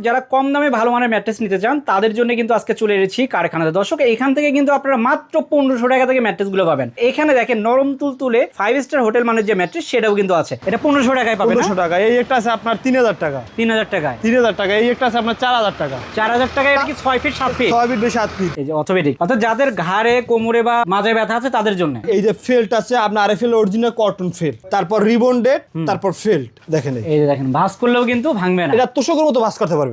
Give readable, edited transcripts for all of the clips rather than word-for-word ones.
যারা কম দামে ভালো মানের ম্যাট্রেস নিতে চান তাদের জন্য কিন্তু আজকে চলে এসেছি কারখানাতে। দর্শক, এখান থেকে কিন্তু আপনারা মাত্র 1500 টাকা থেকে ম্যাট্রেসগুলো পাবেন। এখানে দেখেন নরম তুলে 5 স্টার হোটেল মানের যে ম্যাট্রেস সেটাও কিন্তু আছে। এটা 1500 টাকায় পাবেন। 1500 টাকা। এই একটা আছে আপনার 3000 টাকা। 3000 টাকায়। 3000 টাকা। এই একটা আছে আপনার 4000 টাকা। 4000 টাকায়। এটা কি 6 feet 7 feet? 6 feet by 7 feet. এই যে অর্থোপেডিক, অর্থাৎ যাদের ঘাড়ে কোমরে বা মাঝে ব্যথা আছে তাদের জন্য। এই যে ফেল্ট আছে আপনার আরএফএল অরিজিনাল কটন ফেল্ট, তারপর রিবন্ডেড, তারপর ফেল্ট। দেখেন এই যে দেখেন ভাঁজ করলেও কিন্তু ভাঙবে না। এটা তোষকের মতো ভাঁজ করতে পারবেন।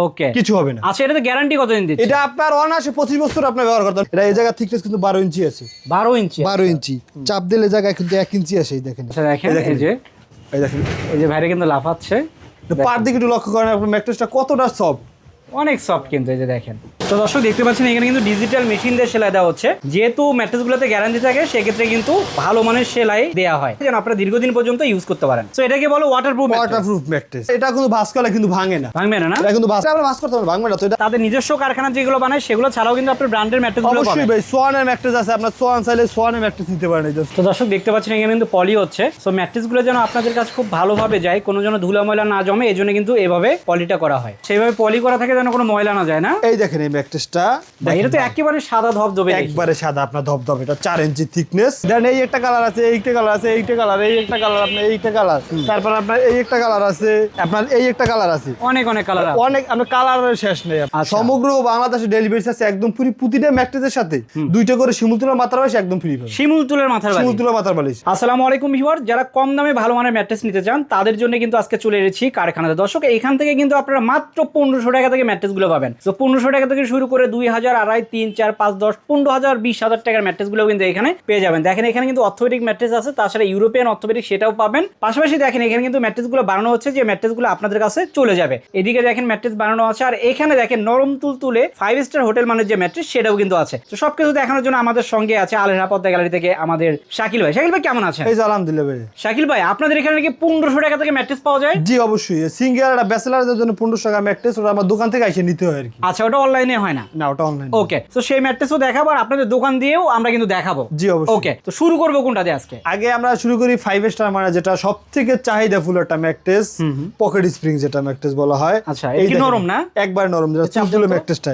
ওকে, কিছু হবে না। আচ্ছা, এটাতে গ্যারান্টি কতদিন দিচ্ছে? এটা আপনার অনায়াসে 25 বছর আপনি ব্যবহার করতে পারবেন। এটা এই জায়গা থিকনেস কিন্তু 12 ইঞ্চি আছে। 12 ইঞ্চি। 12 ইঞ্চি চাপ দিলে জায়গায় কিন্তু 1 ইঞ্চি আসে। এই দেখেন। আচ্ছা দেখেন, এই যে এই দেখেন, এই যে ভাইরে কিন্তু লাফাচ্ছে। পার দিকে একটু লক্ষ্য করেন আপনার ম্যাট্রেসটা কতটা সফট। অনেক সফট কিন্তু। এই যে দেখেন। তো দর্শক দেখতে পাচ্ছেন এখানে কিন্তু ডিজিটাল মেশিন দিয়ে সেলাই দেওয়া হচ্ছে। যেহেতু ম্যাট্রেসগুলোতে গ্যারান্টি থাকে সেক্ষেত্রে কিন্তু ভালো মানের সেলাই দেওয়া হয় যেন আপনারা দীর্ঘদিন পর্যন্ত ইউজ করতে পারেন। তো এটাকে বলো ওয়াটারপ্রুফ ম্যাট্রেস। এটা কিন্তু ভাঁজ করলে কিন্তু ভাঙে না। ভাঙবে না। এটা কিন্তু ভাঁজ করতে পারবেন, ভাঙবে না। তো এটা তাদের নিজস্ব কারখানা যেগুলো বানায় সেগুলো ছাড়াও কিন্তু আপনার ব্র্যান্ডের ম্যাট্রেসগুলো পাবেন। অবশ্যই ভাই, সোয়ানের ম্যাট্রেস আছে আপনার। সোয়ান চাইলে সোয়ানের ম্যাট্রেস নিতে পারেন। এই তো দর্শক দেখতে পাচ্ছেন এখানে কিন্তু পলি হচ্ছে। সো ম্যাট্রেসগুলো যেন আপনাদের কাছে খুব ভালোভাবে যায়, কোনো যেন ধুলা ময়লা না জমে, এই জন্য কিন্তু এভাবে পলিটা করা হয়। সেইভাবে পলি করা থাকে যেন কোনো ময়লা না যায় না। এই দেখেন এই ম্যাট্রেসটা, এটা তো একেবারে সাদা ধবধবে। একবারে সাদা আপনার ধবধবে। এটা 4 ইঞ্চি থিকনেস। দেন এই একটা কালার আছে, এইটা কালার আছে, এইটা কালার, এই একটা কালার, আপনার এইটা কালার, তারপর আপনার এই একটা কালার আছে, আপনার এই একটা কালার আছে। অনেক কালার, অনেক আপনার কালারের শেষ নেই। সমগ্র বাংলাদেশে ডেলিভারি আছে একদম ফ্রি। প্রতিটা ম্যাট্রেসের সাথে 2টা করে শিমুল তুলার মাথার বালিশ একদম ফ্রি পাবেন। শিমুল তুলার মাথার বালিশ। আসসালামু আলাইকুম ভিউয়ার, যারা কম দামে ভালো মানের ম্যাট্রেস নিতে চান তাদের জন্য কিন্তু আজকে চলে এসেছি কারখানাতে। দর্শক, এখান থেকে কিন্তু আপনারা মাত্র 1500 টাকা থেকে ম্যাট্রেসগুলো পাবেন। তো 1500 টাকা থেকে শুরু করে 2000, 2500, 3, 4, 5, 10, 15000, 20000 টাকার ম্যাট্রেসগুলো কিন্তু এখানে পেয়ে যাবেন। দেখেন এখানে কিন্তু অর্থোপেডিক ম্যাট্রেস আছে, তাছাড়া ইউরোপিয়ান অর্থোপেডিক সেটাও পাবেন। পাশাপাশি দেখেন এখানে কিন্তু ম্যাট্রেসগুলো বানানো হচ্ছে, যে ম্যাট্রেসগুলো আপনাদের কাছে চলে যাবে। এদিকে দেখেন ম্যাট্রেস বানানো আছে, আর এখানে দেখেন নরম তুলে 5 স্টার হোটেল মানের যে ম্যাট্রেস সেটাও কিন্তু আছে। তো সবকিছু দেখানোর জন্য আমাদের সঙ্গে আছে আলেহা পদ্মা গ্যালারি থেকে আমাদের শাকিল ভাই। শাকিল ভাই কেমন আছেন? এই আলহামদুলিল্লাহ ভাই। শাকিল ভাই, আপনাদের এখানে কি 1500 টাকা থেকে ম্যাট্রেস পাওয়া যায়? জি অবশ্যই। সিঙ্গেল একটা ব্যাচেলারদের জন্য 1500 টাকা ম্যাট্রেস, ওটা আমার দোকান থেকে এসে নিতে হয় আর কি। আচ্ছা, ওটা অনলাইনে হয় না? না, ওটা অনলাইন। ওকে, তো সেই ম্যাট্রেসও দেখাবো আর আপনাদের দোকান দিয়েও আমরা কিন্তু দেখাবো। জি অবশ্যই। ওকে, তো শুরু করব কোনটা দিয়ে আজকে? আগে আমরা শুরু করি 5 স্টার মানে যেটা সবথেকে চাহিদাফুল একটা ম্যাট্রেস, পকেট স্প্রিং যেটা ম্যাট্রেস বলা হয়। আচ্ছা, এই কি নরম না? একবার নরম, যেটা চাপলে ম্যাট্রেসটা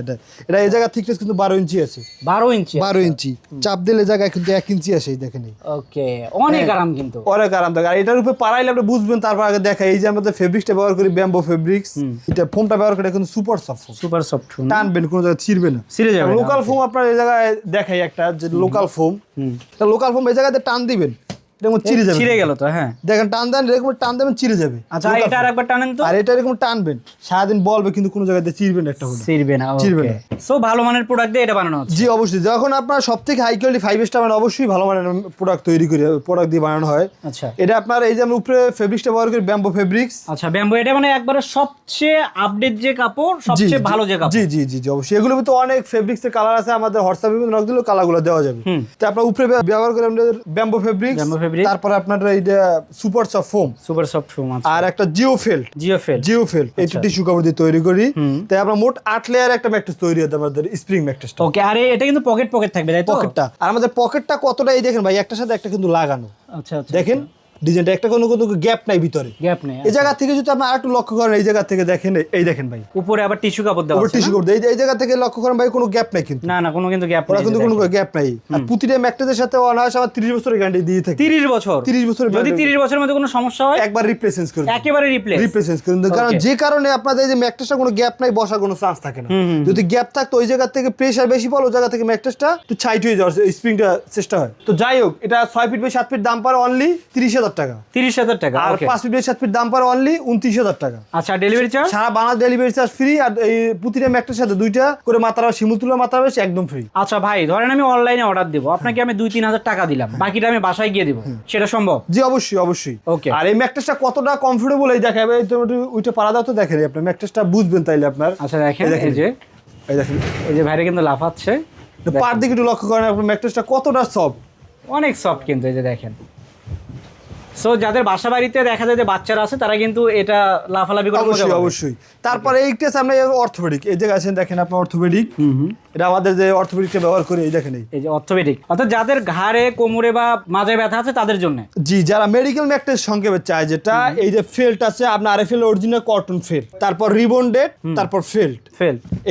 এটা এই জায়গা থিকনেস কিন্তু 12 ইঞ্চি আছে। 12 ইঞ্চি। 12 ইঞ্চি চাপ দিলে জায়গায় কিন্তু 1 ইঞ্চি আসে। এই দেখেন। ওকে, অনেক আরাম কিন্তু। অনেক আরাম থাকে। আর এটার উপরে পারাইলে আপনি বুঝবেন। তারপর আগে দেখা, এই যে আমাদের ফেব্রিক্সটা ব্যবহার করি ব্যাম্বো ফেব্রিক্স, এটা ফোমটা ব্যবহার করে কিন্তু সুপার সফট। সুপার সফট, টানবেন কোনো জায়গায় ছিড়বে না, ছিড়ে যাবে। লোকাল ফোম আপনার এই জায়গায় দেখাই একটা, যে লোকাল ফোম, লোকাল ফোম এই জায়গাতে টান দিবেন এরকম চিড়ে যাবে। ছিড়ে গেল তো? হ্যাঁ, দেখেন টান দেন, এরকম টান দেবেন চিড়ে যাবে। আচ্ছা, এটা আরেকবার টানেন তো। আর এটা এরকম টানবেন সারাদিন বলবে, কিন্তু কোনো জায়গাতে চিড়বে না, একটা হলো ছিড়বে না। চিড়বে না। সো ভালো মানের প্রোডাক্ট দিয়ে এটা বানানো হচ্ছে। জি অবশ্যই। যখন আপনার সবথেকে হাই কোয়ালিটি 5 স্টার মানে অবশ্যই ভালো মানের প্রোডাক্ট তৈরি করে প্রোডাক্ট দিয়ে বানানো হয়। আচ্ছা, এটা আপনার এই যে আমরা উপরে ফেব্রিক্সটা ব্যবহার করি ব্যাম্বো ফেব্রিক্স। আচ্ছা, ব্যাম্বো এটা মানে একবারে সবচেয়ে আপডেট যে কাপড়, সবচেয়ে ভালো যে কাপড়। জি জি জি জি অবশ্যই। এগুলোর ভিতরে অনেক ফেব্রিক্স এর কালার আছে, আমাদের হোয়াটসঅ্যাপে নক দিলে কালারগুলো দেওয়া যাবে। তো আপনার উপরে ব্যবহার করি আমাদের ব্যাম্বো ফেব্রিক্স। তারপর আপনার এইটা super soft foam, super soft foam আছে, আর একটা জিও ফেল্ট এটা টিস্যু কাপড় দিয়ে তৈরি করি। তাই আমরা মোট 8 লেয়ার একটা ম্যাট্রেস তৈরি হতে আমাদের স্প্রিং ম্যাট্রেসটা। ওকে, আর এটা কিন্তু পকেট থাকবে, তাই তো? পকেটটা, আর আমাদের পকেটটা কতটা এই দেখেন ভাই, একটার সাথে একটা কিন্তু লাগানো। আচ্ছা আচ্ছা, দেখেন ডিজাইনটা, একটা কোনো গ্যাপ নাই ভিতরে, গ্যাপ নেই। এই জায়গা থেকে যদি আপনি আর একটু লক্ষ্য করেন, এই জায়গা থেকে দেখেন, এই দেখেন ভাই উপরে আবার টিস্যু কাপড় দেওয়া আছে। টিস্যু কাপড় এই জায়গা থেকে লক্ষ্য করেন ভাই, কোনো গ্যাপ নাই কিন্তু। না, কোনো কিন্তু গ্যাপ নেই, কিন্তু কোনো গ্যাপ নাই। আর প্রতিটা ম্যাট্রেসের সাথে অনায়াসে আমার 30 বছরের গ্যারান্টি দিয়ে থাকি। 30 বছর? 30 বছর। যদি 30 বছরের মধ্যে কোনো সমস্যা হয় একবার রিপ্লেসেন্স করে দেব। একেবারে রিপ্লেস করে দেব। কারণ যে কারণে আপনাদের এই যে ম্যাট্রেসটা কোনো গ্যাপ নাই, বসার কোনো চান্স থাকে না। যদি গ্যাপ থাকতো ওই জায়গা থেকে প্রেসার বেশি পড়ে, ওই জায়গা থেকে ম্যাট্রেসটা একটু ছাইট হয়ে যাওয়ার স্প্রিংটা চেষ্টা হয়। তো যাই হোক, এটা 6 ফিট বাই 7 ফিট দাম পড়ে অনলি 30000 টাকা। 30000 টাকা। আর 5 ফিট বাই 7 ফিট দাম পড়ে অনলি 29000 টাকা। আচ্ছা, ডেলিভারি চার্জ? সারা বাংলাদেশ ডেলিভারি চার্জ ফ্রি। আর এই প্রতিটা ম্যাট্রেসের সাথে 2টা করে মাথার শিমুল তুলা মাথার বেশ একদম ফ্রি। আচ্ছা ভাই, ধরেন আমি অনলাইনে অর্ডার দেব, আপনাকে আমি 2-3000 টাকা দিলাম, বাকিটা আমি বাসায় গিয়ে দেব, সেটা সম্ভব? জি অবশ্যই অবশ্যই। ওকে, আর এই ম্যাট্রেসটা কতটা কমফোর্টেবল এই দেখাবে, ওইটা পারা দাও তো দেখেন, আপনার ম্যাট্রেসটা বুঝবেন তাইলে আপনার। আচ্ছা দেখেন, এই যে ভাইরে কিন্তু লাফাচ্ছে। পার দিকে একটু লক্ষ্য করেন আপনার ম্যাট্রেসটা কতটা সফট। অনেক সফট কিন্তু। এই যে দেখেন সো যাদের বাসা বাড়িতে দেখা যায় যে বাচ্চারা আছে তারা কিন্তু এটা লাফালাফি করে মজা অবশ্যই পাবে। অবশ্যই। তারপরে এইটা আছে আমরা অর্থোপেডিক, এই জায়গায় আছেন দেখেন আপনার অর্থোপেডিক, এটা আমাদের যে অর্থোপেডিকটা ব্যবহার করি এই দেখেন এই যে অর্থোপেডিক, অর্থাৎ যাদের ঘাড়ে কোমরে বা মাঝে ব্যথা আছে তাদের জন্য। জি, যারা মেডিকেল ম্যাট্রেস সংক্ষেপে চায়, যেটা এই যে ফেল্ট আছে আপনার আরএফএল অরিজিনাল কটন ফেল্ট, তারপর রিবন্ডেড, তারপর ফেল্ট।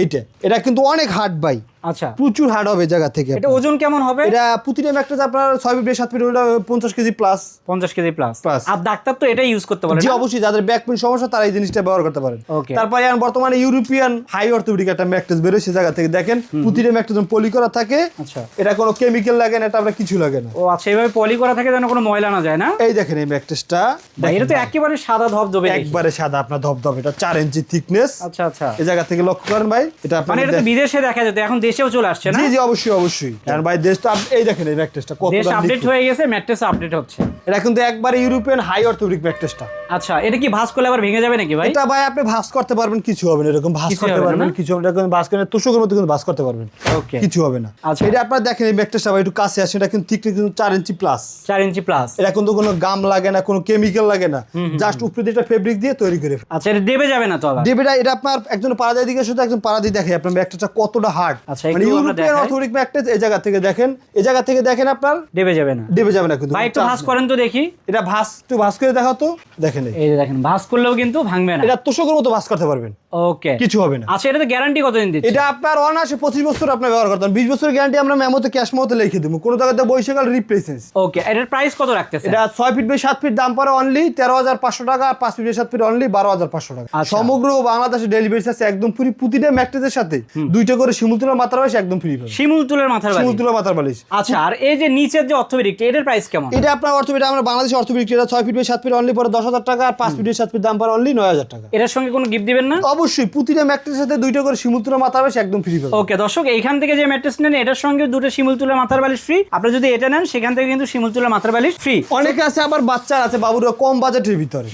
এইটা এটা কিন্তু অনেক হার্ড বাই, আচ্ছা প্রচুর হার্ড হবে এই জায়গা থেকে। এটা ওজন কেমন হবে? এটা প্রতিটা ম্যাট্রেস আপনার 6 ফিট বাই 7 ফিট, ওটা 50 KG plus. 50 KG plus. Plus। আর ডাক্তার তো এটাই ইউজ করতে পারে জি না? অবশ্যই, যাদের ব্যাক পেইন সমস্যা তারা এই জিনিসটা ব্যবহার করতে পারেন। Okay। তারপরে এখন বর্তমানে ইউরোপিয়ান হাই অর্থোপেডিক একটা ম্যাট্রেস বের হয়েছে জায়গা থেকে, দেখেন প্রতিটা ম্যাট্রেস পলি করা থাকে। আচ্ছা এটা কোনো কেমিক্যাল লাগে না, এটা আমরা কিছু লাগে না। ও আচ্ছা, এইভাবে পলি করা থাকে যেন কোনো ময়লা না যায় না? এই দেখেন এই ম্যাট্রেসটা, ভাই, এটা তো একেবারে সাদা ধবধবে দেখি। একবারে সাদা আপনার ধবধব, এটা 4 ইঞ্চি থিকনেস। আচ্ছা আচ্ছা, এই জায়গা থেকে লক্ষ্য করেন ভাই, এটা মানে আপনার এটা তো বিদেশে দেখা যেত, এখন দেশেও চলে আসছে না? জি জি অবশ্যই অবশ্যই। কারণ ভাই দেশ তো এই দেখেন এই ম্যাট্রেসটা কত দেশ আপডেট হয়ে গেছে, ম্যাট্রেস আপডেট হচ্ছে। এটা কিন্তু একবারে ইউরোপিয়ান হাই অর্থোপেডিক ম্যাট্রেসটা। আচ্ছা, এটা কি ভাঁজ করলে আবার ভেঙে যাবে নাকি ভাই? এটা ভাই আপনি ভাঁজ করতে পারবেন, কিছু হবে না, এরকম ভাঁজ কিছু করতে হবে না, পারবেন, না? কিছু হবে না, এরকম ভাঁজ করে তোষকের মতো কিন্তু ভাঁজ করতে পারবেন, ওকে, কিছু হবে না। আচ্ছা। এটা আপনারা দেখেন এই ম্যাট্রেসটা ভাই একটু কাছে আসে, এটা কিন্তু থিকনেস কিন্তু 4 ইঞ্চি প্লাস। 4 ইঞ্চি প্লাস। এটা কিন্তু কোনো গাম লাগে না, কোনো কেমিক্যাল লাগে না, জাস্ট উপরে দিয়ে ফেব্রিক দিয়ে তৈরি করে। আচ্ছা, এটা দেবে যাবে না তো আবার? ডেবিটা এটা আপনার একজন পাড়া দিকে শুধু একজন পাড়া দিয়ে দেখে আপনার ম্যাট্রেসটা কতটা হার্ড। আচ্ছা, মানে একটু আমরা ইউরোপিয়ান দেখাই। অর্থোপেডিক ম্যাট্রেস এই জায়গা থেকে দেখেন, এই জায়গা থেকে দেখেন আপনার দেবে যাবে না? ডেবে যাবে না কিন্তু। ভাই একটু ভাঁজ করেন তো দেখি। এটা ভাঁজ, একটু ভাঁজ করে দেখাও তো, দেখেন এই। এই যে দেখেন, ভাঁজ করলেও কিন্তু ভাঙবে না। এটা তোষকের মতো ভাঁজ করতে পারবেন, ওকে, কিছু হবে না। আচ্ছা, এটা তো গ্যারান্টি কতদিন দিচ্ছে? এটা আপনার অনায়াসে 25 বছর আপনার ব্যবহার করতেন, 20 বছরের গ্যারান্টি আমরা মেমোতে ক্যাশ মেমোতে লিখে দেবো, কোনো জায়গাতে বৈশাখাল রিপ্লেসেন্স। ওকে, এটার প্রাইস কত রাখতেছে? এটা 6 ফিট বাই 7 ফিট দাম পড়ে অনলি 13,500 টাকা, আর 5 ফিট বাই 7 ফিট অনলি 12,500 টাকা। আচ্ছা। সমগ্র বাংলাদেশে ডেলিভারি আছে একদম ফ্রি, প্রতিটা ম্যাট্রেসের সাথে 2টা করে শিমুল তুলার মাথার বালিশ একদম ফ্রি পাবেন। শিমুল তুলের মাথার বালিশ? শিমুল তুলার মাথার বালিশ। আচ্ছা, আর এই যে নিচের যে অর্থোপেডিক, এটার প্রাইস কেমন? এটা আপনার অর্থোপেডিক, আমরা বাংলাদেশে অর্থোপেডিক, এটা 6 ফিট বাই 7 ফিট অনলি পড়ে 10,000 টাকা, আর 5 ফিট বাই 7 ফিট দাম পড়ে অনলি 9,000 টাকা। এটার সঙ্গে কোনো গিফট দিবেন না? অবশ্যই, প্রতিটা ম্যাট্রেসের সাথে 2টা করে শিমুল তুলার মাথার বালিশ একদম ফ্রি পাবেন। ওকে দর্শক, এইখান থেকে যে ম্যাট্রেস নেন এটার সঙ্গে দুটো শিমুল তুলের মাথার বালিশ ফ্রি। আপনি যদি এটা নেন সেখান থেকে কিন্তু শিমুল তুলের মাথার বালিশ ফ্রি। অনেকে আছে আবার বাচ্চা আছে বাবুরা কম বাজেটের ভিতরে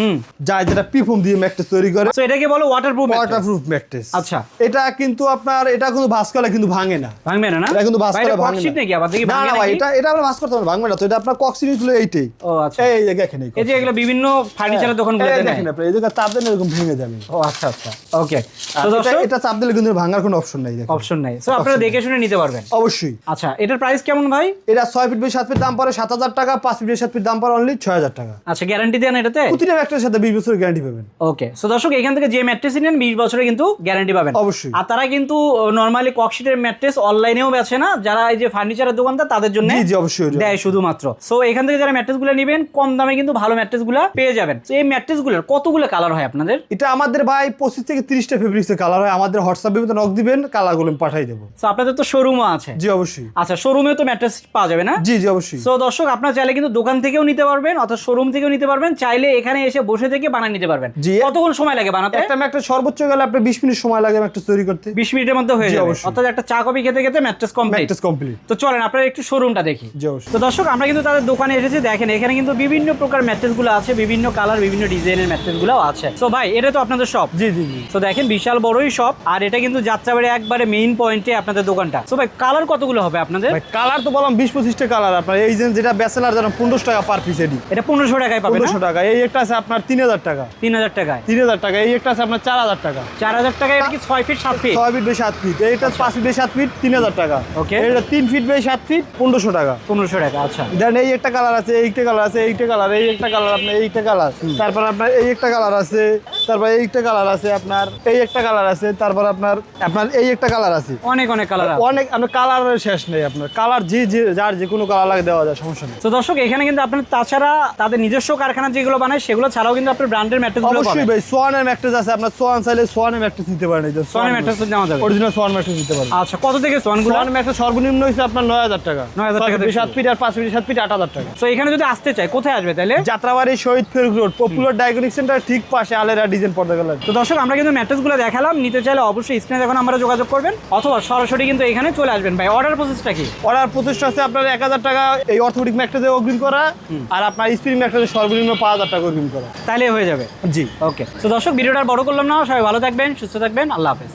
যায়, যেটা পিফোম দিয়ে ম্যাট্রেস তৈরি করে, তো এটাকে বলো ওয়াটারপ্রুফ। Waterproof mattress. আচ্ছা, এটা কিন্তু আপনার এটা কিন্তু ভাঁজ করলে কিন্তু ভাঙে না, ভাঙবে না? না, এটা কিন্তু ভাঁজ ভাই, করলে এটা ভাঙে ককশিট না। নাকি আবার দেখি? না ভাঙে না ভাই, নাকি? এটা আমরা ভাঁজ করতে পারবো, ভাঙবে না তো, এটা আপনার কক্সিনিট হলো এইটাই। ও আচ্ছা, এই যে দেখেন এই এই যে এগুলো বিভিন্ন ফার্নিচারের দোকানগুলোতে এই নেয়। দেখেন আপনি, এই জায়গা চাপ দিলে এরকম ভেঙে যাবে। ও আচ্ছা আচ্ছা, ওকে। আর তো দর্শক, এটা চাপ দিলে কিন্তু ভাঙার কোনো অপশন নাই, দেখেন অপশন নাই, সো আপনারা দেখে শুনে নিতে পারবেন। অবশ্যই। আচ্ছা, এটার প্রাইস কেমন ভাই? এটা 6 ফিট বাই 7 ফিট দাম পড়ে 7,000 টাকা, 5 ফিট বাই 7 ফিট দাম পড়ে অনলি 6,000 টাকা। আচ্ছা, গ্যারান্টি দেন এটাতে? প্রতিটা ম্যাট্রেসের সাথে 20 বছরের গ্যারান্টি পাবেন। ওকে, সো দর্শক, এখান থেকে যে ম্যাট্রেস নেন 20 বছরের কিন্তু গ্যারান্টি পাবেন অবশ্যই। আর তারা কিন্তু নরমালি ককশিটের ম্যাট্রেস অনলাইনেও বেচে না, যারা এই যে ফার্নিচারের দোকানদার তাদের জন্য জি জি অবশ্যই দেয় শুধুমাত্র। সো এখান থেকে যারা ম্যাট্রেসগুলো নেবেন কম দামে কিন্তু ভালো ম্যাট্রেসগুলো পেয়ে যাবেন। তো এই ম্যাট্রেসগুলোর কতগুলো কালার হয় আপনাদের? এটা আমাদের ভাই 25 থেকে 30টা ফেব্রিক্সের কালার হয়, আমাদের হোয়াটসঅ্যাপে নক দিবেন, কালারগুলো আমি পাঠিয়ে দেবো। সো আপনাদের তো শোরুমও আছে? জি অবশ্যই। আচ্ছা, শোরুমেও তো ম্যাট্রেস পাওয়া যাবে না? জি জি অবশ্যই। সো দর্শক, আপনারা চাইলে কিন্তু দোকান থেকেও নিতে পারবেন অথবা শোরুম থেকেও নিতে পারবেন, চাইলে এখানে এসে বসে থেকে বানিয়ে নিতে পারবেন। জি। কতক্ষণ সময় লাগে বানাতে? একটা ম্যাট্রেস সর্বোচ্চ গেলে আপনার 20 মিনিট সময় লাগে ম্যাট্রেস তৈরি করতে। 20 মিনিটের মধ্যে হয়ে জি, যাবে, অবশ্যই। অর্থাৎ একটা চা কফি খেতে খেতে ম্যাট্রেস কমপ্লিট। Mattress complete. তো চলেন আপনারা একটু শোরুমটা দেখি। জি অবশ্যই। তো দর্শক, আমরা কিন্তু তাদের দোকানে এসেছি, দেখেন এখানে কিন্তু বিভিন্ন প্রকার ম্যাট্রেসগুলো আছে, বিভিন্ন কালার বিভিন্ন ডিজাইনের ম্যাট্রেসগুলো আছে। সো ভাই, এটা তো আপনাদের শপ? জি জি জি। তো দেখেন বিশাল বড়ই শপ, আর এটা কিন্তু যাত্রাবাড়ি একবারে মেইন পয়েন্টে আপনাদের দোকানটা। সো ভাই, কালার কতগুলো হবে আপনাদের? ভাই কালার তো বললাম 20-25টা কালার আপনার, এই যে যেটা ব্যাচেলার যেন 1500 টাকা পার পিস, এডি এটা 1500 টাকায় পাবেন? 1500 টাকা। এই একটা আছে আপনার 3000 টাকা। 3000 টাকায়? 3000 টাকা। এই একটা আছে আপনার 4000 টাকা। 4000 টাকায়। এটা কি 6 feet 7 feet? 6 feet by 7 feet. এইটা 5 ফিট বাই 7 ফিট 3000 টাকা। ওকে। এটা 3 ফিট বাই 7 ফিট 1500 টাকা। 1500 টাকা। আচ্ছা, দেন এই একটা কালার আছে, এইটা কালার আছে, এইটা কালার, এই একটা কালার আপনার, এইটা কালার, তারপর আপনার এই একটা কালার আছে, তারপর এই একটা কালার আছে আপনার, এই একটা কালার আছে, তারপর আপনার এই একটা কালার আছে। অনেক অনেক কালার আছে। অনেক আপনার কালারের শেষ নেই, আপনার কালার যার যে কোনো কালার লাগে দেওয়া যায়, সমস্যা নেই। তো দর্শক, এখানে কিন্তু আপনার তাছাড়া তাদের নিজস্ব কারখানা যেগুলো বানায় সেগুলো ছাড়াও কিন্তু আপনার ব্র্যান্ডের ম্যাট্রেসগুলো পাবেন। অবশ্যই ভাই, সোয়ানের ম্যাট্রেস আছে আপনার, সোয়ান চাইলে সোয়ানের ম্যাট্রেস নিতে পারেন। এই যে সোয়ানের ম্যাট্রেস তো নেওয়া যাবে? অরিজিনাল সোয়ান ম্যাট্রেস নিতে পারেন। আচ্ছা, কত থেকে সোয়ানগুলো? সোয়ান ম্যাট্রেস সর্বনিম্ন হইছে আপনার 9000 টাকা। 9000 টাকা 7 ফিট আর 5 ফিট 7 ফিট 8000 টাকা। তো এখানে যদি আসতে চাই কোথায় আসবে তাহলে? যাত্রাবাড়ি শহীদ ফেরুক রোড, পপুলার ডায়াগনস্টিক সেন্টার ঠিক পাশে আলেরা ডিজাইন পর্দা গেলেন। তো দর্শক, আমরা কিন্তু ম্যাট্রেসগুলো দেখালাম, নিতে চাইলে অবশ্যই স্ক্রিনে দেখুন আমরা যোগাযোগ করবেন, অথবা সরাসরি কিন্তু এখানে চলে আসবেন। ভাই, অর্ডার প্রসেসটা কি? অর্ডার প্রতিষ্ঠা আছে আপনার 1000 টাকা এই অর্থোপেডিক ম্যাট্রেসে অগ্রিম করা, আর আপনার স্প্রিং ম্যাট্রেসে সর্বনিম্ন 5000 টাকা অগ্রিম করা, তাহলে হয়ে যাবে। জি। ওকে, তো দর্শক, ভিডিওটা আর বড় করলাম না, সবাই ভালো থাকবেন, সুস্থ থাকবেন, আল্লাহ হাফেজ।